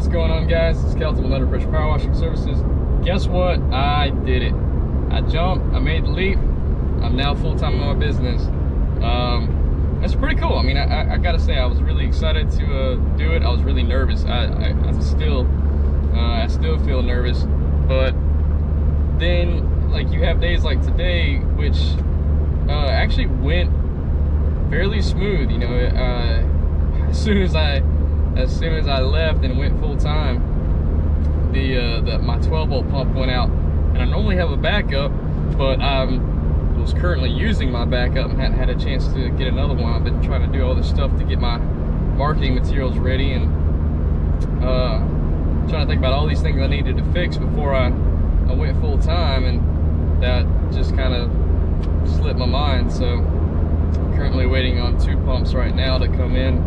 what's going on, guys? It's Kelton with Under Pressure Power Washing Services. Guess what? I did it. I jumped, I made the leap. I'm now full-time in my business. It's pretty cool. I mean, I gotta say, I was really excited to do it. I was really nervous. I still feel nervous, but then, like, you have days like today, which actually went fairly smooth. You know, as soon as I left and went full time, my 12-volt pump went out, and I normally have a backup, but I was currently using my backup and hadn't had a chance to get another one. I've been trying to do all this stuff to get my marketing materials ready, and trying to think about all these things I needed to fix before I went full time, and that just kind of slipped my mind. So I'm currently waiting on 2 pumps right now to come in.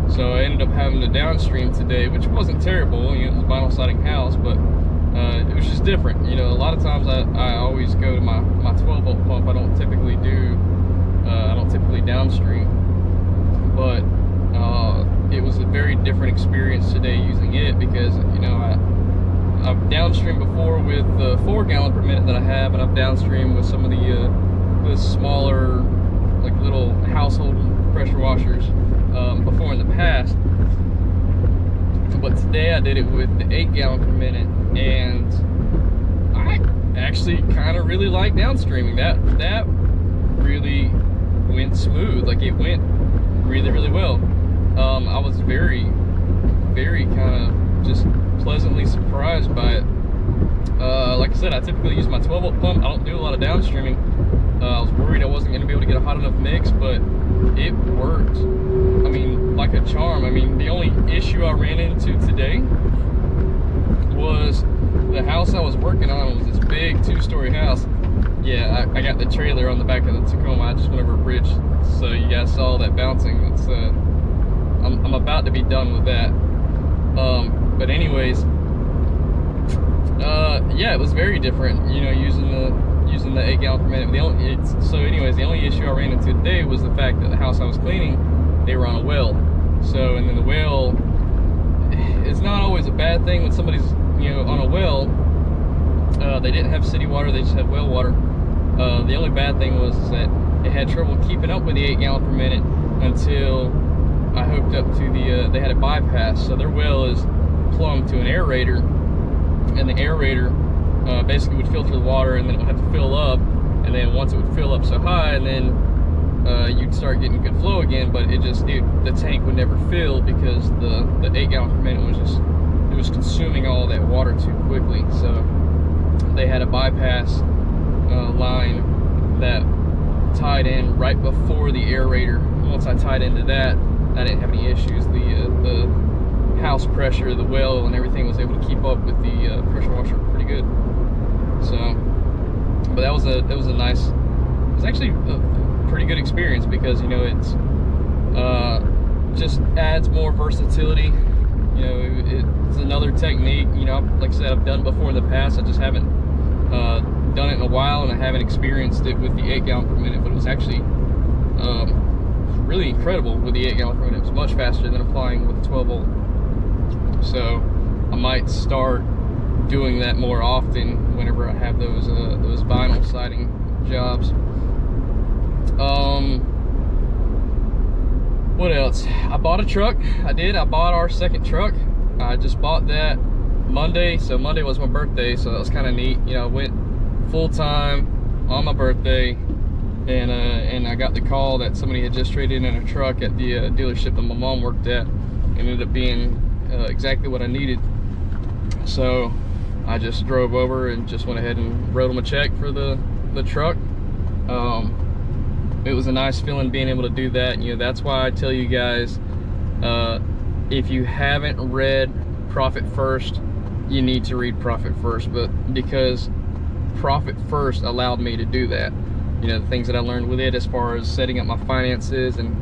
So I ended up having to downstream today, which wasn't terrible. You know, it was a vinyl siding house, but it was just different. You know, a lot of times I always go to my 12-volt pump. I don't typically downstream, but it was a very different experience today using it, because, you know, I've downstreamed before with the 4 gallon per minute that I have, and I've downstreamed with some of the smaller, like, little household pressure washers before in the past. But today I did it with the 8 gallon per minute, and I actually kind of really like downstreaming. That really went smooth. Like, it went really well. I was very kind of just pleasantly surprised by it. Like I said, I typically use my 12-volt pump. I don't do a lot of downstreaming. I was worried I wasn't going to be able to get a hot enough mix, but it worked. I mean, like a charm. I mean, the only issue I ran into today was the house I was working on was this big 2-story house. Yeah, I got the trailer on the back of the Tacoma. I just went over a bridge, so you guys saw that bouncing. It's I'm about to be done with that. But anyways, yeah, it was very different, you know, using the 8 gallon per minute. The only issue I ran into today was the fact that the house I was cleaning, they were on a well. So, and then the well, it's not always a bad thing when somebody's, you know, on a well. They didn't have city water, they just had well water. The only bad thing was that it had trouble keeping up with the 8 gallon per minute until I hooked up to they had a bypass. So their well is plumbed to an aerator, and the aerator basically would filter the water, and then it would have to fill up, and then once it would fill up so high, and then you'd start getting good flow again, but the tank would never fill, because the 8 gallon per minute was consuming all that water too quickly. So they had a bypass line that tied in right before the aerator. Once I tied into that, I didn't have any issues. The house pressure, the well, and everything was able to keep up with the pressure washer pretty good. So, but it was actually a pretty good experience, because, you know, it's just adds more versatility. You know, it's another technique. You know, like I said, I've done it before in the past. I just haven't done it in a while, and I haven't experienced it with the 8 gallon per minute. But it was actually really incredible with the 8 gallon per minute. It was much faster than applying with the 12 volt. So I might start doing that more often whenever I have those vinyl siding jobs. What else? I bought a truck. I bought our second truck. I just bought that Monday, so Monday was my birthday, so that was kind of neat. You know, I went full time on my birthday, and I got the call that somebody had just traded in a truck at the dealership that my mom worked at. It ended up being exactly what I needed. So I just drove over and just went ahead and wrote them a check for the truck. It was a nice feeling being able to do that. You know, that's why I tell you guys, if you haven't read Profit First, you need to read Profit First. But because Profit First allowed me to do that, you know, the things that I learned with it as far as setting up my finances and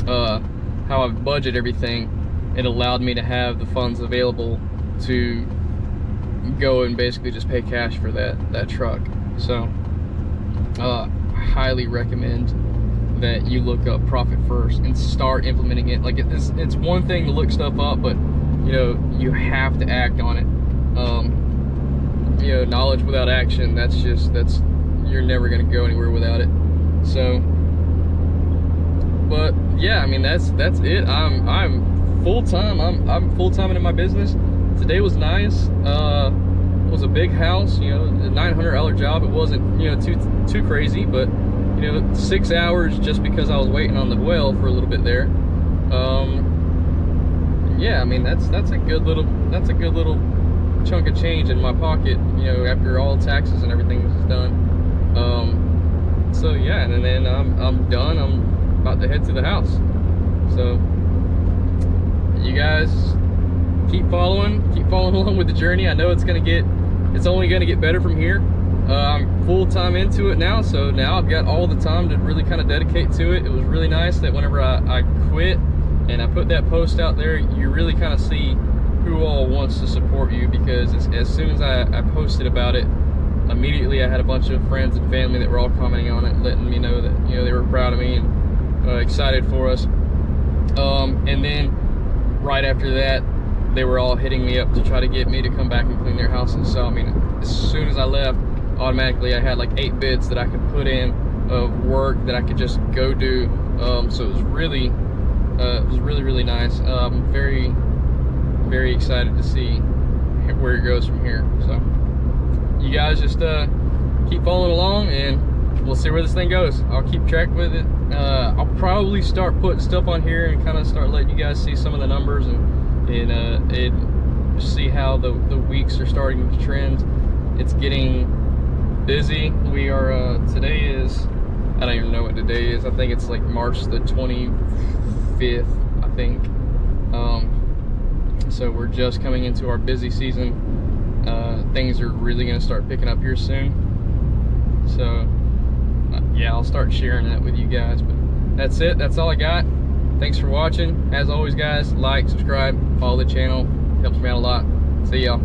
how I budget everything, it allowed me to have the funds available to go and basically just pay cash for that truck. So I highly recommend that you look up Profit First and start implementing it. Like, it's one thing to look stuff up, but you know, you have to act on it. You know, knowledge without action, that's you're never gonna go anywhere without it. So, but yeah, I mean, that's it. I'm full-time. I'm full-time into my business. Today was nice. It was a big house, you know, a $900 job. It wasn't, you know, too crazy, but you know, 6 hours just because I was waiting on the well for a little bit there. Yeah, I mean, that's a good little chunk of change in my pocket, you know, after all taxes and everything is done. So yeah, and then I'm done. I'm about to head to the house. So you guys keep following along with the journey. I know it's only gonna get better from here. I'm full-time into it now, so now I've got all the time to really kind of dedicate to it. It was really nice that whenever I quit and I put that post out there, you really kind of see who all wants to support you, because as soon as I posted about it, immediately I had a bunch of friends and family that were all commenting on it, letting me know that, you know, they were proud of me and excited for us. And then right after that, they were all hitting me up to try to get me to come back and clean their houses. So I mean, as soon as I left, automatically I had like 8 bids that I could put in of work that I could just go do. So it was really really nice. Very excited to see where it goes from here. So you guys just keep following along, and we'll see where this thing goes. I'll keep track with it. I'll probably start putting stuff on here and kind of start letting you guys see some of the numbers and see how the weeks are starting to trend. It's getting busy. We are today is, I don't even know what today is. I think it's like March the 25th, I think. So we're just coming into our busy season. Things are really going to start picking up here soon. So yeah, I'll start sharing that with you guys. But that's it. That's all I got. Thanks for watching. As always, guys, like, subscribe, follow the channel. Helps me out a lot. See y'all.